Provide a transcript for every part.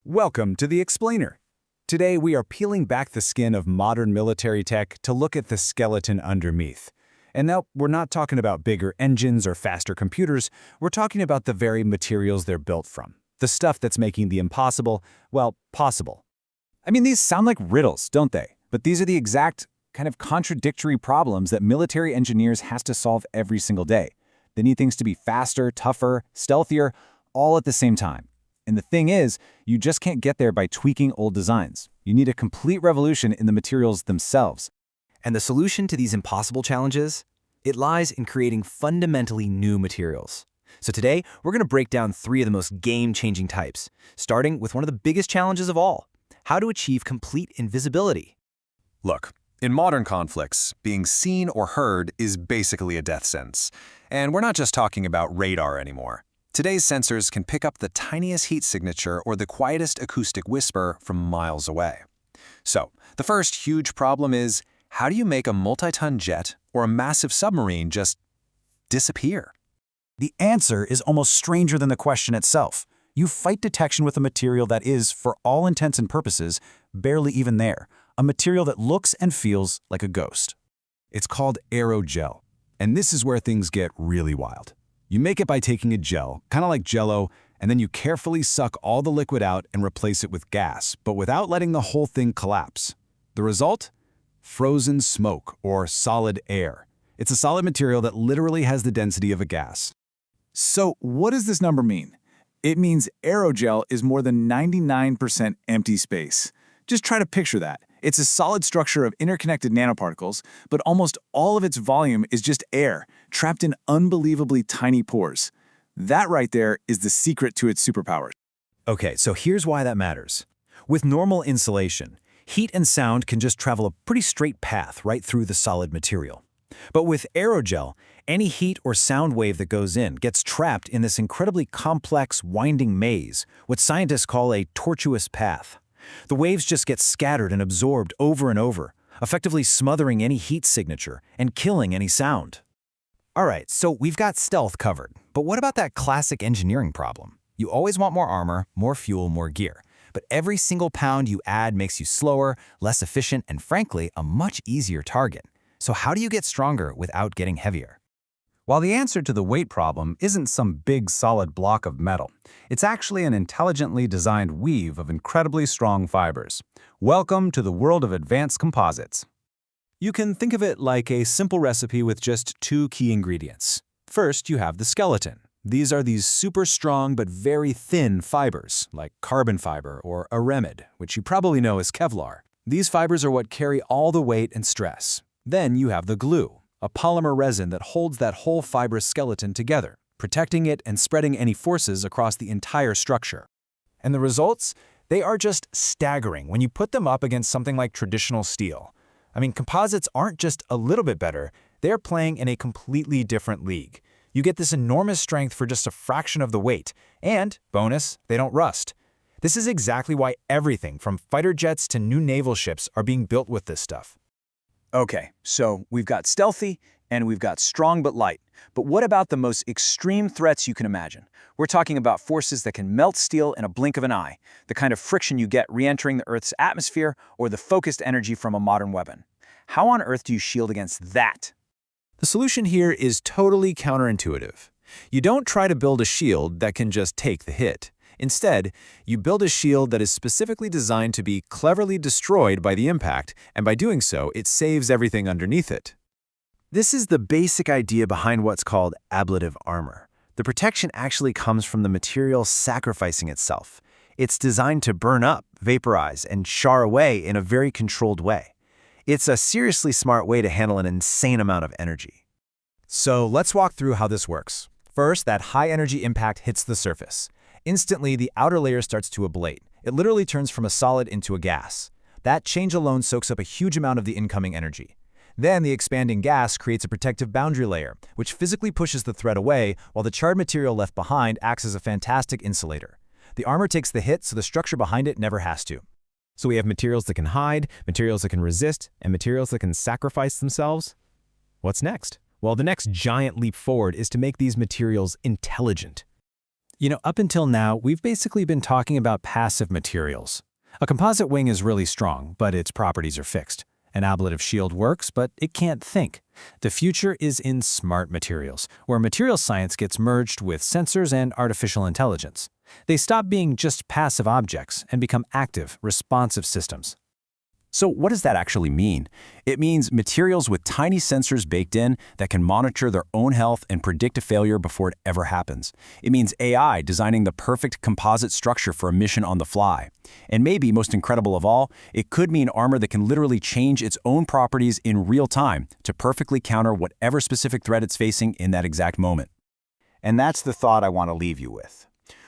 Welcome to The Explainer. Today we are peeling back the skin of modern military tech to look at the skeleton underneath. And now, we're not talking about bigger engines or faster computers, we're talking about the very materials they're built from. The stuff that's making the impossible, well, possible. I mean, these sound like riddles, don't they? But these are the exact kind of contradictory problems that military engineers has to solve every single day. They need things to be faster, tougher, stealthier, all at the same time. And the thing is, you just can't get there by tweaking old designs. You need a complete revolution in the materials themselves. And the solution to these impossible challenges? It lies in creating fundamentally new materials. So today, we're going to break down 3 of the most game-changing types, starting with one of the biggest challenges of all: how to achieve complete invisibility. Look, in modern conflicts, being seen or heard is basically a death sentence. And we're not just talking about radar anymore. Today's sensors can pick up the tiniest heat signature or the quietest acoustic whisper from miles away. So, the first huge problem is, how do you make a multi-ton jet or a massive submarine just disappear? The answer is almost stranger than the question itself. You fight detection with a material that is, for all intents and purposes, barely even there. A material that looks and feels like a ghost. It's called aerogel. And this is where things get really wild. You make it by taking a gel, kind of like Jell-O, and then you carefully suck all the liquid out and replace it with gas, but without letting the whole thing collapse. The result? Frozen smoke, or solid air. It's a solid material that literally has the density of a gas. So what does this number mean? It means aerogel is more than 99% empty space. Just try to picture that. It's a solid structure of interconnected nanoparticles, but almost all of its volume is just air, trapped in unbelievably tiny pores. That right there is the secret to its superpowers. Okay, so here's why that matters. With normal insulation, heat and sound can just travel a pretty straight path right through the solid material. But with aerogel, any heat or sound wave that goes in gets trapped in this incredibly complex, winding maze, what scientists call a tortuous path. The waves just get scattered and absorbed over and over, effectively smothering any heat signature and killing any sound. All right, so we've got stealth covered, but what about that classic engineering problem? You always want more armor, more fuel, more gear, but every single pound you add makes you slower, less efficient, and frankly, a much easier target. So how do you get stronger without getting heavier? While the answer to the weight problem isn't some big solid block of metal, it's actually an intelligently designed weave of incredibly strong fibers. Welcome to the world of advanced composites. You can think of it like a simple recipe with just 2 key ingredients. First, you have the skeleton. These are these super strong but very thin fibers, like carbon fiber or aramid, which you probably know as Kevlar. These fibers are what carry all the weight and stress. Then you have the glue, a polymer resin that holds that whole fibrous skeleton together, protecting it and spreading any forces across the entire structure. And the results? They are just staggering when you put them up against something like traditional steel. I mean, composites aren't just a little bit better, they're playing in a completely different league. You get this enormous strength for just a fraction of the weight, and, bonus, they don't rust. This is exactly why everything from fighter jets to new naval ships are being built with this stuff. Okay, so we've got stealthy and we've got strong but light. But what about the most extreme threats you can imagine? We're talking about forces that can melt steel in a blink of an eye, the kind of friction you get re-entering the Earth's atmosphere or the focused energy from a modern weapon. How on earth do you shield against that? The solution here is totally counterintuitive. You don't try to build a shield that can just take the hit. Instead, you build a shield that is specifically designed to be cleverly destroyed by the impact, and by doing so, it saves everything underneath it. This is the basic idea behind what's called ablative armor. The protection actually comes from the material sacrificing itself. It's designed to burn up, vaporize, and char away in a very controlled way. It's a seriously smart way to handle an insane amount of energy. So let's walk through how this works. First, that high-energy impact hits the surface. Instantly, the outer layer starts to ablate. It literally turns from a solid into a gas. That change alone soaks up a huge amount of the incoming energy. Then the expanding gas creates a protective boundary layer, which physically pushes the threat away, while the charred material left behind acts as a fantastic insulator. The armor takes the hit, so the structure behind it never has to. So we have materials that can hide, materials that can resist, and materials that can sacrifice themselves. What's next? Well, the next giant leap forward is to make these materials intelligent. Up until now, we've basically been talking about passive materials. A composite wing is really strong, but its properties are fixed. An ablative shield works, but it can't think. The future is in smart materials, where materials science gets merged with sensors and artificial intelligence. They stop being just passive objects and become active, responsive systems. So what does that actually mean? It means materials with tiny sensors baked in that can monitor their own health and predict a failure before it ever happens. It means AI designing the perfect composite structure for a mission on the fly. And maybe, most incredible of all, it could mean armor that can literally change its own properties in real time to perfectly counter whatever specific threat it's facing in that exact moment. And that's the thought I want to leave you with.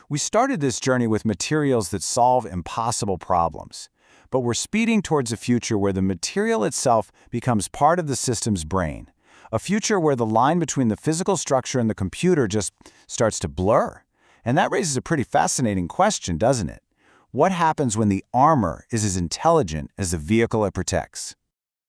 We started this journey with materials that solve impossible problems. But we're speeding towards a future where the material itself becomes part of the system's brain. A future where the line between the physical structure and the computer just starts to blur. And that raises a pretty fascinating question, doesn't it? What happens when the armor is as intelligent as the vehicle it protects?